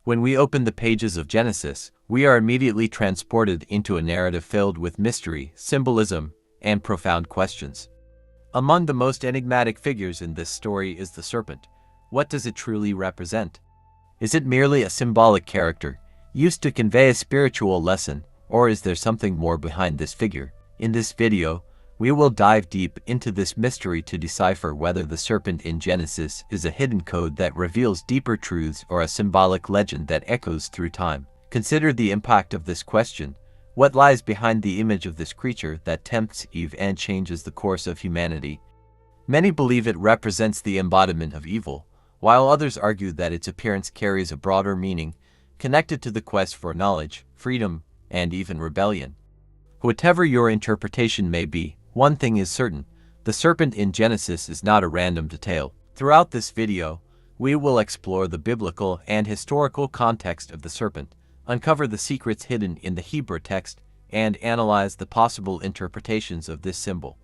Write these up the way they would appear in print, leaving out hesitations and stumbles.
When we open the pages of Genesis, we are immediately transported into a narrative filled with mystery, symbolism, and profound questions. Among the most enigmatic figures in this story is the serpent. What does it truly represent? Is it merely a symbolic character, used to convey a spiritual lesson, or is there something more behind this figure? In this video, we will dive deep into this mystery to decipher whether the serpent in Genesis is a hidden code that reveals deeper truths or a symbolic legend that echoes through time. Consider the impact of this question. What lies behind the image of this creature that tempts Eve and changes the course of humanity? Many believe it represents the embodiment of evil, while others argue that its appearance carries a broader meaning, connected to the quest for knowledge, freedom, and even rebellion. Whatever your interpretation may be, one thing is certain: the serpent in Genesis is not a random detail. Throughout this video, we will explore the biblical and historical context of the serpent, uncover the secrets hidden in the Hebrew text, and analyze the possible interpretations of this symbol.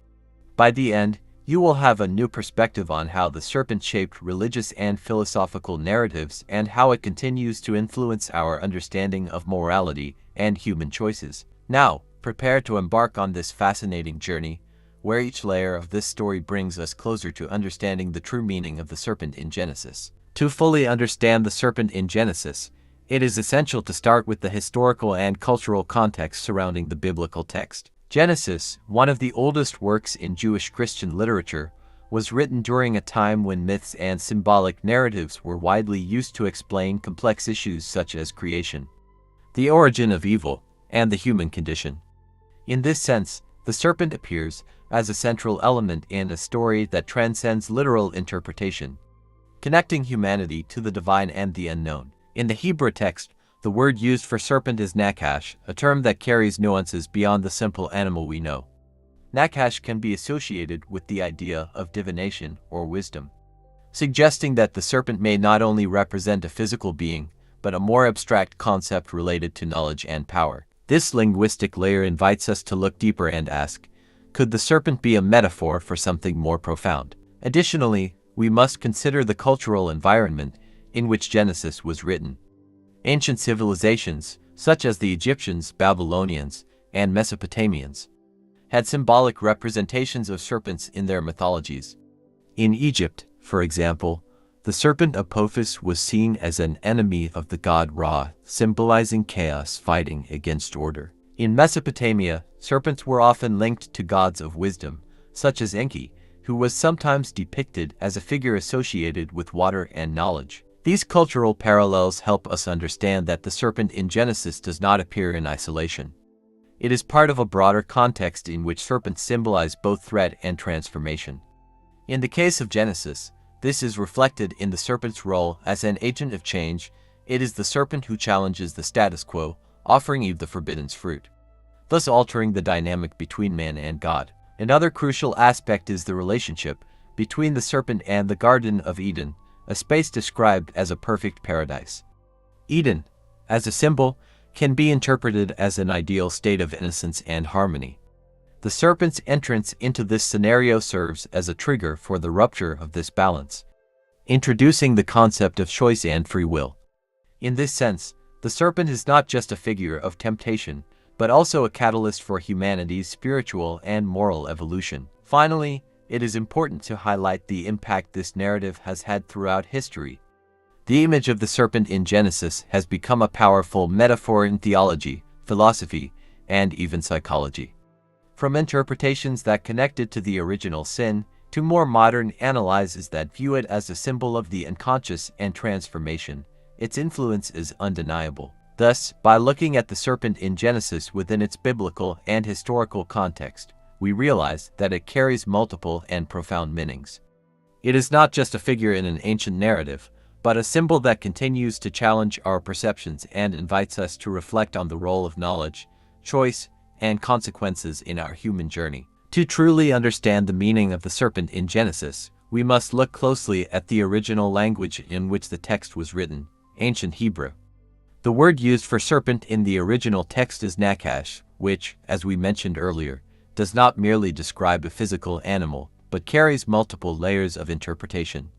By the end, you will have a new perspective on how the serpent shaped religious and philosophical narratives and how it continues to influence our understanding of morality and human choices. Now, prepare to embark on this fascinating journey, where each layer of this story brings us closer to understanding the true meaning of the serpent in Genesis. To fully understand the serpent in Genesis, it is essential to start with the historical and cultural context surrounding the biblical text. Genesis, one of the oldest works in Jewish Christian literature, was written during a time when myths and symbolic narratives were widely used to explain complex issues such as creation, the origin of evil, and the human condition. In this sense, the serpent appears as a central element in a story that transcends literal interpretation, connecting humanity to the divine and the unknown. In the Hebrew text, the word used for serpent is nakash, a term that carries nuances beyond the simple animal we know. Nakash can be associated with the idea of divination or wisdom, suggesting that the serpent may not only represent a physical being, but a more abstract concept related to knowledge and power. This linguistic layer invites us to look deeper and ask, could the serpent be a metaphor for something more profound? Additionally, we must consider the cultural environment in which Genesis was written. Ancient civilizations, such as the Egyptians, Babylonians, and Mesopotamians, had symbolic representations of serpents in their mythologies. In Egypt, for example, the serpent Apophis was seen as an enemy of the god Ra, symbolizing chaos fighting against order. In Mesopotamia, serpents were often linked to gods of wisdom, such as Enki, who was sometimes depicted as a figure associated with water and knowledge. These cultural parallels help us understand that the serpent in Genesis does not appear in isolation. It is part of a broader context in which serpents symbolize both threat and transformation. In the case of Genesis, this is reflected in the serpent's role as an agent of change. It is the serpent who challenges the status quo, offering Eve the forbidden fruit, thus altering the dynamic between man and God. Another crucial aspect is the relationship between the serpent and the Garden of Eden, a space described as a perfect paradise. Eden, as a symbol, can be interpreted as an ideal state of innocence and harmony. The serpent's entrance into this scenario serves as a trigger for the rupture of this balance, introducing the concept of choice and free will. In this sense, the serpent is not just a figure of temptation, but also a catalyst for humanity's spiritual and moral evolution. Finally, it is important to highlight the impact this narrative has had throughout history. The image of the serpent in Genesis has become a powerful metaphor in theology, philosophy, and even psychology. From interpretations that connect it to the original sin, to more modern analyses that view it as a symbol of the unconscious and transformation, its influence is undeniable. Thus, by looking at the serpent in Genesis within its biblical and historical context, we realize that it carries multiple and profound meanings. It is not just a figure in an ancient narrative, but a symbol that continues to challenge our perceptions and invites us to reflect on the role of knowledge, choice, and consequences in our human journey. To truly understand the meaning of the serpent in Genesis, we must look closely at the original language in which the text was written, ancient Hebrew. The word used for serpent in the original text is nakash, which, as we mentioned earlier, does not merely describe a physical animal, but carries multiple layers of interpretation.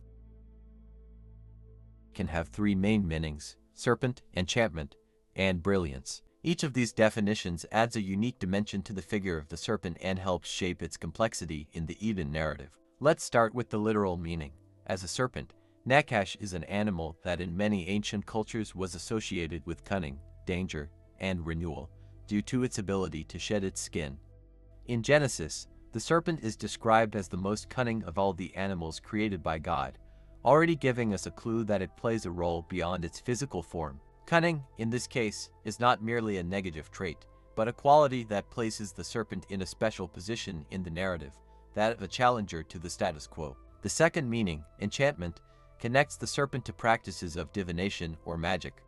It can have three main meanings: serpent, enchantment, and brilliance. Each of these definitions adds a unique dimension to the figure of the serpent and helps shape its complexity in the Eden narrative. Let's start with the literal meaning. As a serpent, Nakash is an animal that in many ancient cultures was associated with cunning, danger, and renewal, due to its ability to shed its skin. In Genesis, the serpent is described as the most cunning of all the animals created by God, already giving us a clue that it plays a role beyond its physical form. Cunning, in this case, is not merely a negative trait, but a quality that places the serpent in a special position in the narrative, that of a challenger to the status quo. The second meaning, enchantment, connects the serpent to practices of divination or magic.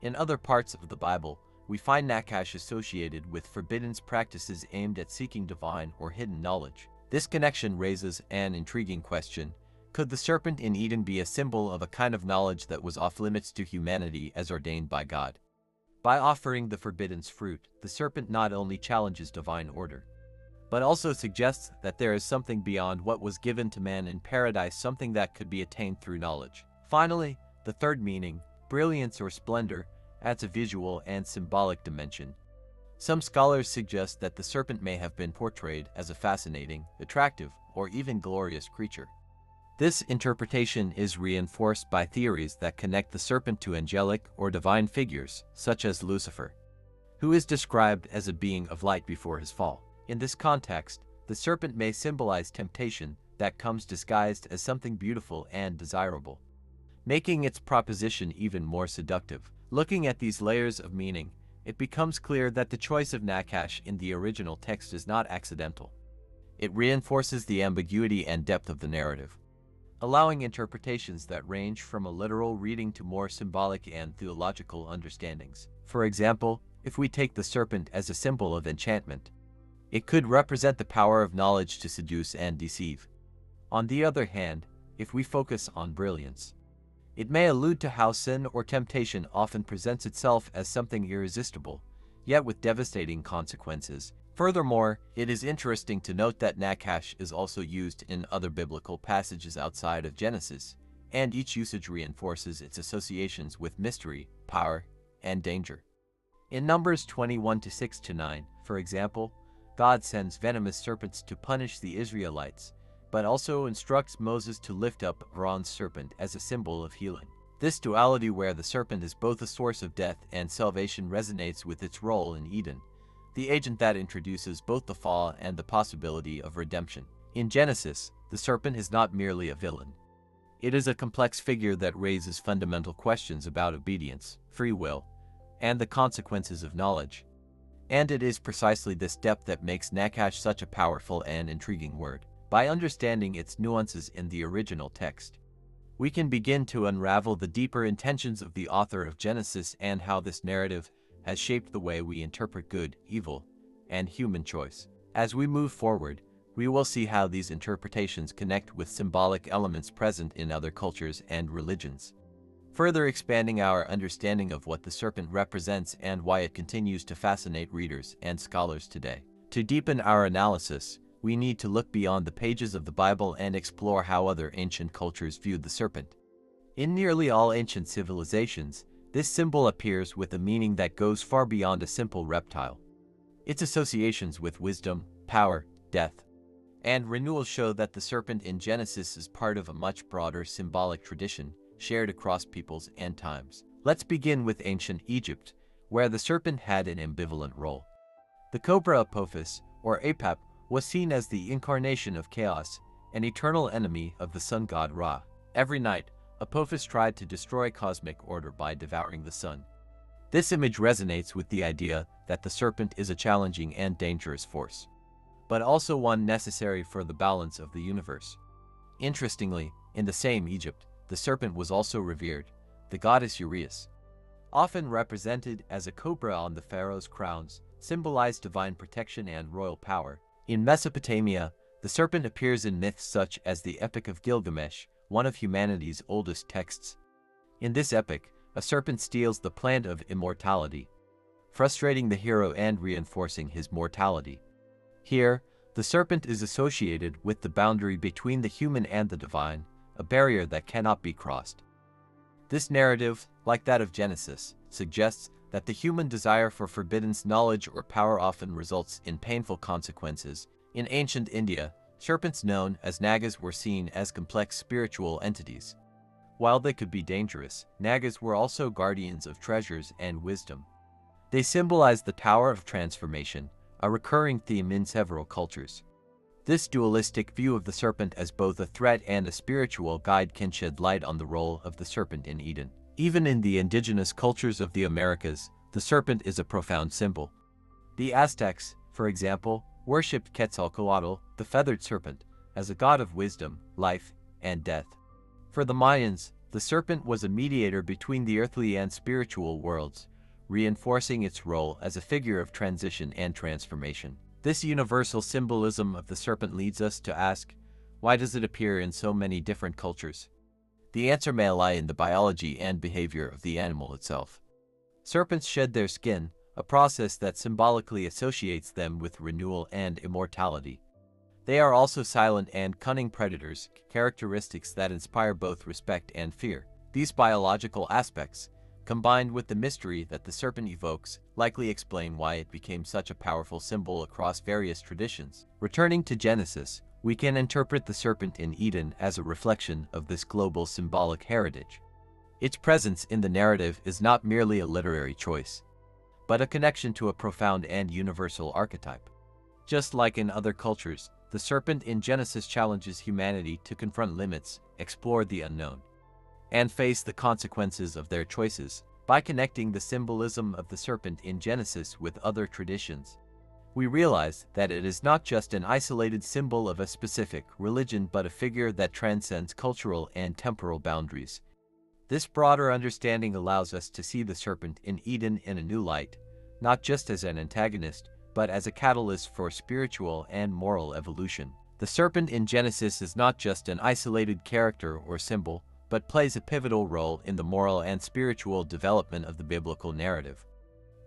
In other parts of the Bible, we find Nakash associated with forbidden practices aimed at seeking divine or hidden knowledge. This connection raises an intriguing question. Could the serpent in Eden be a symbol of a kind of knowledge that was off limits to humanity as ordained by God? By offering the forbidden fruit, the serpent not only challenges divine order, but also suggests that there is something beyond what was given to man in paradise, something that could be attained through knowledge. Finally, the third meaning, brilliance or splendor, adds a visual and symbolic dimension. Some scholars suggest that the serpent may have been portrayed as a fascinating, attractive, or even glorious creature. This interpretation is reinforced by theories that connect the serpent to angelic or divine figures, such as Lucifer, who is described as a being of light before his fall. In this context, the serpent may symbolize temptation that comes disguised as something beautiful and desirable, making its proposition even more seductive. Looking at these layers of meaning, it becomes clear that the choice of Nakash in the original text is not accidental. It reinforces the ambiguity and depth of the narrative, allowing interpretations that range from a literal reading to more symbolic and theological understandings. For example, if we take the serpent as a symbol of enchantment, it could represent the power of knowledge to seduce and deceive. On the other hand, if we focus on brilliance, it may allude to how sin or temptation often presents itself as something irresistible, yet with devastating consequences. Furthermore, it is interesting to note that Nakash is also used in other biblical passages outside of Genesis, and each usage reinforces its associations with mystery, power, and danger. In Numbers 21:6-9, for example, God sends venomous serpents to punish the Israelites, but also instructs Moses to lift up a bronze serpent as a symbol of healing. This duality where the serpent is both a source of death and salvation resonates with its role in Eden, the agent that introduces both the fall and the possibility of redemption. In Genesis, the serpent is not merely a villain. It is a complex figure that raises fundamental questions about obedience, free will, and the consequences of knowledge. And it is precisely this depth that makes Nakash such a powerful and intriguing word. By understanding its nuances in the original text, we can begin to unravel the deeper intentions of the author of Genesis and how this narrative has shaped the way we interpret good, evil, and human choice. As we move forward, we will see how these interpretations connect with symbolic elements present in other cultures and religions, further expanding our understanding of what the serpent represents and why it continues to fascinate readers and scholars today. To deepen our analysis, we need to look beyond the pages of the Bible and explore how other ancient cultures viewed the serpent. In nearly all ancient civilizations, this symbol appears with a meaning that goes far beyond a simple reptile. Its associations with wisdom, power, death, and renewal show that the serpent in Genesis is part of a much broader symbolic tradition shared across peoples and times. Let's begin with ancient Egypt, where the serpent had an ambivalent role. The cobra Apophis, or Apep, was seen as the incarnation of chaos, an eternal enemy of the sun god Ra. Every night, Apophis tried to destroy cosmic order by devouring the sun. This image resonates with the idea that the serpent is a challenging and dangerous force, but also one necessary for the balance of the universe. Interestingly, in the same Egypt, the serpent was also revered. The goddess Uraeus, often represented as a cobra on the pharaoh's crowns, symbolized divine protection and royal power. In Mesopotamia, the serpent appears in myths such as the Epic of Gilgamesh, one of humanity's oldest texts. In this epic, a serpent steals the plant of immortality, frustrating the hero and reinforcing his mortality. Here, the serpent is associated with the boundary between the human and the divine, a barrier that cannot be crossed. This narrative, like that of Genesis, suggests that the human desire for forbidden knowledge or power often results in painful consequences. In ancient India, serpents known as nagas were seen as complex spiritual entities. While they could be dangerous, nagas were also guardians of treasures and wisdom. They symbolized the power of transformation, a recurring theme in several cultures. This dualistic view of the serpent as both a threat and a spiritual guide can shed light on the role of the serpent in Eden. Even in the indigenous cultures of the Americas, the serpent is a profound symbol. The Aztecs, for example, worshipped Quetzalcoatl, the feathered serpent, as a god of wisdom, life, and death. For the Mayans, the serpent was a mediator between the earthly and spiritual worlds, reinforcing its role as a figure of transition and transformation. This universal symbolism of the serpent leads us to ask, why does it appear in so many different cultures? The answer may lie in the biology and behavior of the animal itself. Serpents shed their skin, a process that symbolically associates them with renewal and immortality. They are also silent and cunning predators, characteristics that inspire both respect and fear. These biological aspects, combined with the mystery that the serpent evokes, likely explain why it became such a powerful symbol across various traditions. Returning to Genesis, we can interpret the serpent in Eden as a reflection of this global symbolic heritage. Its presence in the narrative is not merely a literary choice, but a connection to a profound and universal archetype. Just like in other cultures, the serpent in Genesis challenges humanity to confront limits, explore the unknown, and face the consequences of their choices. By connecting the symbolism of the serpent in Genesis with other traditions, we realize that it is not just an isolated symbol of a specific religion but a figure that transcends cultural and temporal boundaries. This broader understanding allows us to see the serpent in Eden in a new light, not just as an antagonist, but as a catalyst for spiritual and moral evolution. The serpent in Genesis is not just an isolated character or symbol, but plays a pivotal role in the moral and spiritual development of the biblical narrative.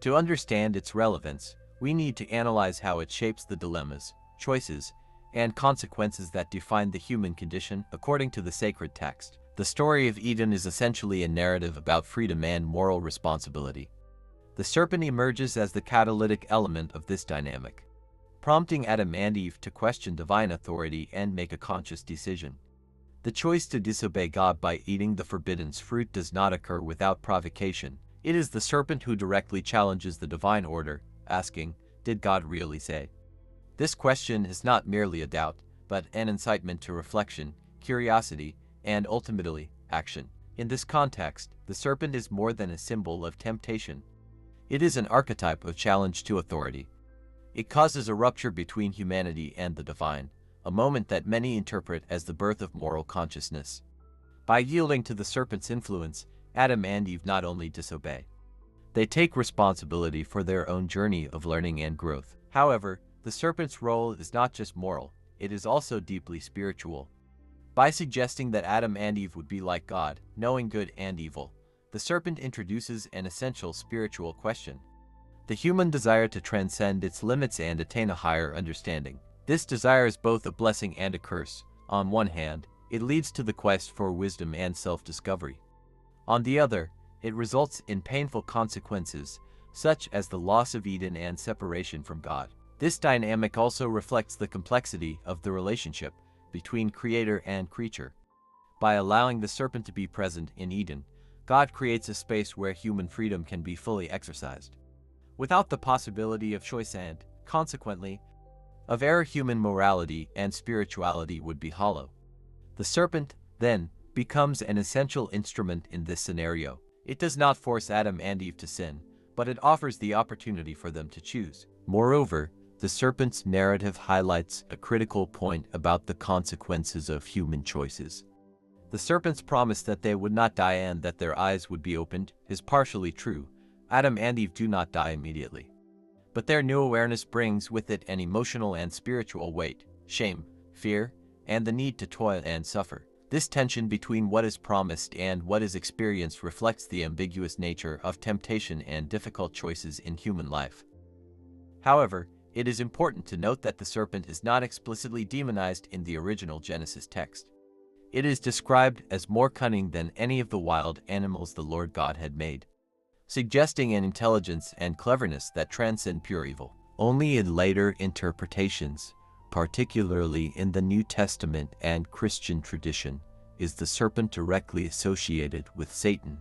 To understand its relevance, we need to analyze how it shapes the dilemmas, choices, and consequences that define the human condition. According to the sacred text, the story of Eden is essentially a narrative about freedom and moral responsibility. The serpent emerges as the catalytic element of this dynamic, prompting Adam and Eve to question divine authority and make a conscious decision. The choice to disobey God by eating the forbidden fruit does not occur without provocation. It is the serpent who directly challenges the divine order, asking, "Did God really say?" This question is not merely a doubt, but an incitement to reflection, curiosity, and ultimately, action. In this context, the serpent is more than a symbol of temptation. It is an archetype of challenge to authority. It causes a rupture between humanity and the divine, a moment that many interpret as the birth of moral consciousness. By yielding to the serpent's influence, Adam and Eve not only disobey, they take responsibility for their own journey of learning and growth. However, the serpent's role is not just moral, it is also deeply spiritual. By suggesting that Adam and Eve would be like God, knowing good and evil, the serpent introduces an essential spiritual question: the human desire to transcend its limits and attain a higher understanding. This desire is both a blessing and a curse. On one hand, it leads to the quest for wisdom and self-discovery. On the other, it results in painful consequences, such as the loss of Eden and separation from God. This dynamic also reflects the complexity of the relationship between creator and creature. By allowing the serpent to be present in Eden, God creates a space where human freedom can be fully exercised, without the possibility of choice and, consequently, of error. Human morality and spirituality would be hollow. The serpent, then, becomes an essential instrument in this scenario. It does not force Adam and Eve to sin, but it offers the opportunity for them to choose. Moreover, the serpent's narrative highlights a critical point about the consequences of human choices. The serpent's promise that they would not die and that their eyes would be opened is partially true. Adam and Eve do not die immediately, but their new awareness brings with it an emotional and spiritual weight, shame, fear, and the need to toil and suffer. This tension between what is promised and what is experienced reflects the ambiguous nature of temptation and difficult choices in human life. However, it is important to note that the serpent is not explicitly demonized in the original Genesis text. It is described as more cunning than any of the wild animals the Lord God had made, suggesting an intelligence and cleverness that transcend pure evil. Only in later interpretations, particularly in the New Testament and Christian tradition, is the serpent directly associated with Satan.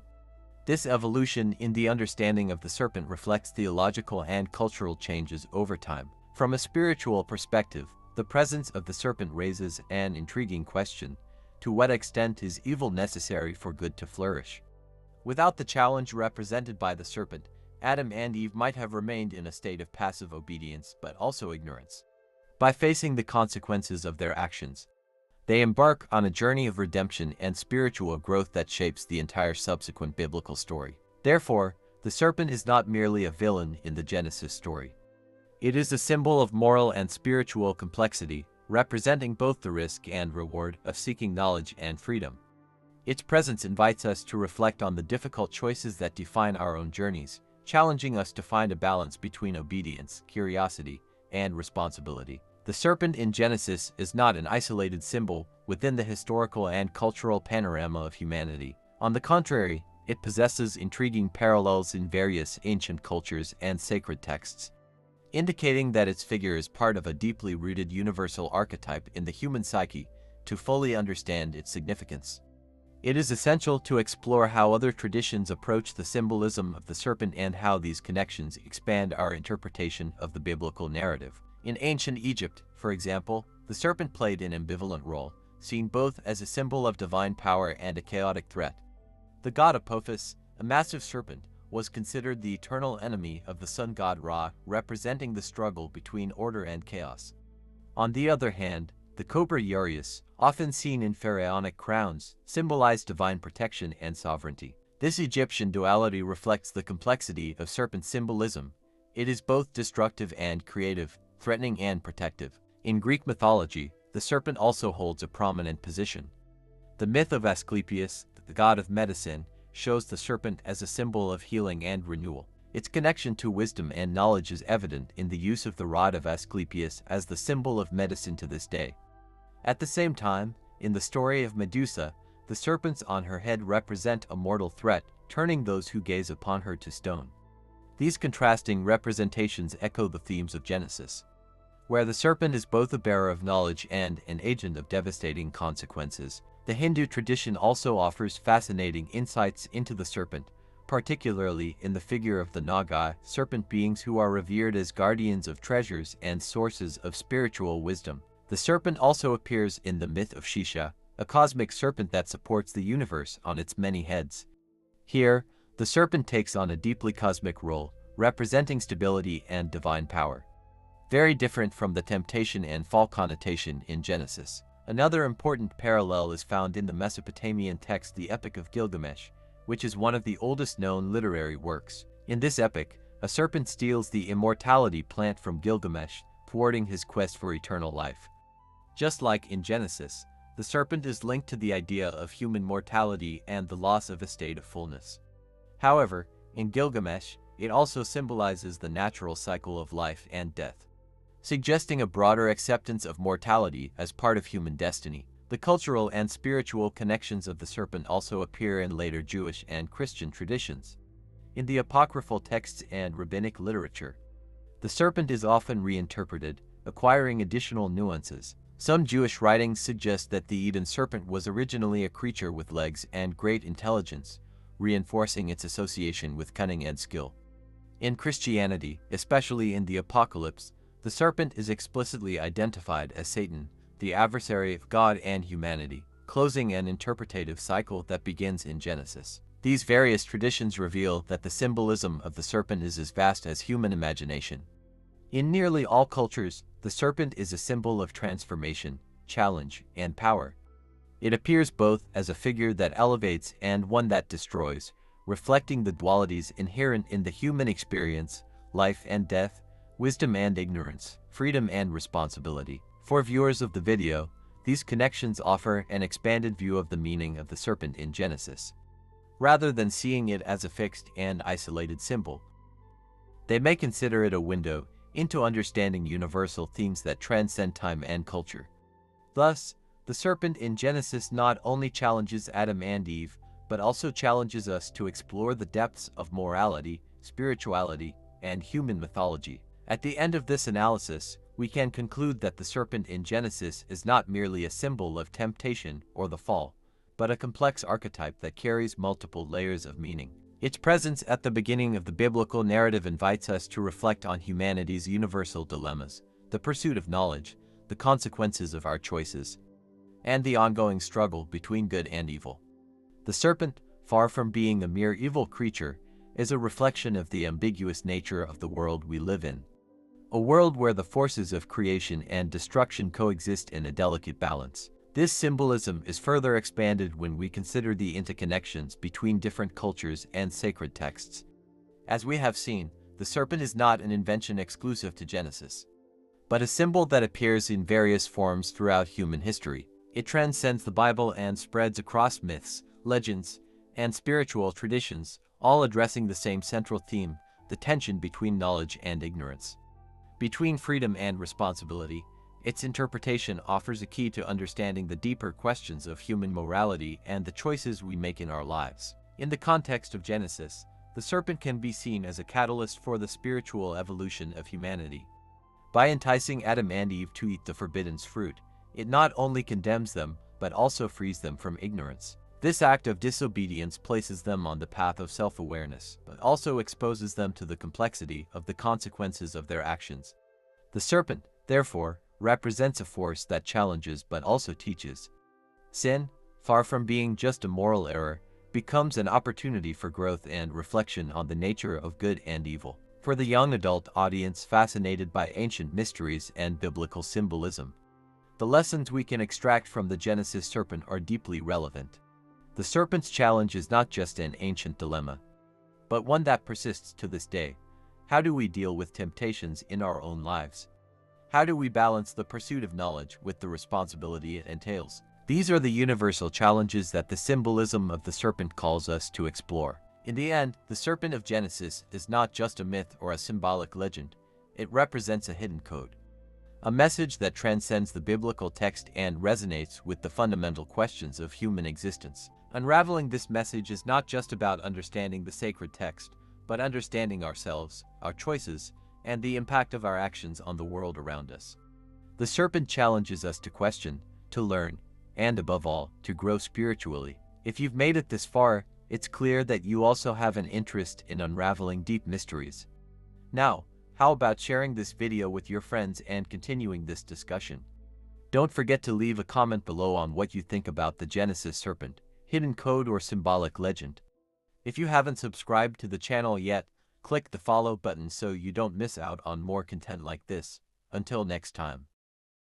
This evolution in the understanding of the serpent reflects theological and cultural changes over time. From a spiritual perspective, the presence of the serpent raises an intriguing question: to what extent is evil necessary for good to flourish? Without the challenge represented by the serpent, Adam and Eve might have remained in a state of passive obedience but also ignorance. By facing the consequences of their actions, they embark on a journey of redemption and spiritual growth that shapes the entire subsequent biblical story. Therefore, the serpent is not merely a villain in the Genesis story. It is a symbol of moral and spiritual complexity, representing both the risk and reward of seeking knowledge and freedom. Its presence invites us to reflect on the difficult choices that define our own journeys, challenging us to find a balance between obedience, curiosity, and responsibility. The serpent in Genesis is not an isolated symbol within the historical and cultural panorama of humanity. On the contrary, it possesses intriguing parallels in various ancient cultures and sacred texts, indicating that its figure is part of a deeply rooted universal archetype in the human psyche. To fully understand its significance, it is essential to explore how other traditions approach the symbolism of the serpent and how these connections expand our interpretation of the biblical narrative. In ancient Egypt, for example, the serpent played an ambivalent role, seen both as a symbol of divine power and a chaotic threat. The god Apophis, a massive serpent, was considered the eternal enemy of the sun god Ra, representing the struggle between order and chaos. On the other hand, the cobra Urius, often seen in pharaonic crowns, symbolized divine protection and sovereignty. This Egyptian duality reflects the complexity of serpent symbolism. It is both destructive and creative, threatening and protective. In Greek mythology, the serpent also holds a prominent position. The myth of Asclepius, the god of medicine, shows the serpent as a symbol of healing and renewal. Its connection to wisdom and knowledge is evident in the use of the rod of Asclepius as the symbol of medicine to this day. At the same time, in the story of Medusa, the serpents on her head represent a mortal threat, turning those who gaze upon her to stone. These contrasting representations echo the themes of Genesis, where the serpent is both a bearer of knowledge and an agent of devastating consequences. The Hindu tradition also offers fascinating insights into the serpent, particularly in the figure of the Naga, serpent beings who are revered as guardians of treasures and sources of spiritual wisdom. The serpent also appears in the myth of Shisha, a cosmic serpent that supports the universe on its many heads. Here, the serpent takes on a deeply cosmic role, representing stability and divine power, very different from the temptation and fall connotation in Genesis. Another important parallel is found in the Mesopotamian text, the Epic of Gilgamesh, which is one of the oldest known literary works. In this epic, a serpent steals the immortality plant from Gilgamesh, thwarting his quest for eternal life. Just like in Genesis, the serpent is linked to the idea of human mortality and the loss of a state of fullness. However, in Gilgamesh, it also symbolizes the natural cycle of life and death, suggesting a broader acceptance of mortality as part of human destiny. The cultural and spiritual connections of the serpent also appear in later Jewish and Christian traditions. In the apocryphal texts and rabbinic literature, the serpent is often reinterpreted, acquiring additional nuances. Some Jewish writings suggest that the Eden serpent was originally a creature with legs and great intelligence, reinforcing its association with cunning and skill. In Christianity, especially in the Apocalypse, the serpent is explicitly identified as Satan, the adversary of God and humanity, closing an interpretative cycle that begins in Genesis. These various traditions reveal that the symbolism of the serpent is as vast as human imagination. In nearly all cultures, the serpent is a symbol of transformation, challenge, and power. It appears both as a figure that elevates and one that destroys, reflecting the dualities inherent in the human experience, life and death, wisdom and ignorance, freedom and responsibility. For viewers of the video, these connections offer an expanded view of the meaning of the serpent in Genesis. Rather than seeing it as a fixed and isolated symbol, they may consider it a window into understanding universal themes that transcend time and culture. Thus, the The serpent in Genesis not only challenges Adam and Eve, but also challenges us to explore the depths of morality, spirituality, and human mythology. At the end of this analysis, we can conclude that the serpent in Genesis is not merely a symbol of temptation or the fall, but a complex archetype that carries multiple layers of meaning. Its presence at the beginning of the biblical narrative invites us to reflect on humanity's universal dilemmas, the pursuit of knowledge, the consequences of our choices, and the ongoing struggle between good and evil. The serpent, far from being a mere evil creature, is a reflection of the ambiguous nature of the world we live in. A world where the forces of creation and destruction coexist in a delicate balance. This symbolism is further expanded when we consider the interconnections between different cultures and sacred texts. As we have seen, the serpent is not an invention exclusive to Genesis, but a symbol that appears in various forms throughout human history. It transcends the Bible and spreads across myths, legends, and spiritual traditions, all addressing the same central theme, the tension between knowledge and ignorance. Between freedom and responsibility, its interpretation offers a key to understanding the deeper questions of human morality and the choices we make in our lives. In the context of Genesis, the serpent can be seen as a catalyst for the spiritual evolution of humanity. By enticing Adam and Eve to eat the forbidden fruit, it not only condemns them, but also frees them from ignorance. This act of disobedience places them on the path of self-awareness, but also exposes them to the complexity of the consequences of their actions. The serpent, therefore, represents a force that challenges but also teaches. Sin, far from being just a moral error, becomes an opportunity for growth and reflection on the nature of good and evil. For the young adult audience fascinated by ancient mysteries and biblical symbolism, the lessons we can extract from the Genesis serpent are deeply relevant. The serpent's challenge is not just an ancient dilemma, but one that persists to this day. How do we deal with temptations in our own lives? How do we balance the pursuit of knowledge with the responsibility it entails? These are the universal challenges that the symbolism of the serpent calls us to explore. In the end, the serpent of Genesis is not just a myth or a symbolic legend. It represents a hidden code, a message that transcends the biblical text and resonates with the fundamental questions of human existence. Unraveling this message is not just about understanding the sacred text, but understanding ourselves, our choices, and the impact of our actions on the world around us. The serpent challenges us to question, to learn, and above all, to grow spiritually. If you've made it this far, it's clear that you also have an interest in unraveling deep mysteries. Now, how about sharing this video with your friends and continuing this discussion? Don't forget to leave a comment below on what you think about the Genesis serpent, hidden code or symbolic legend. If you haven't subscribed to the channel yet, click the follow button so you don't miss out on more content like this. Until next time.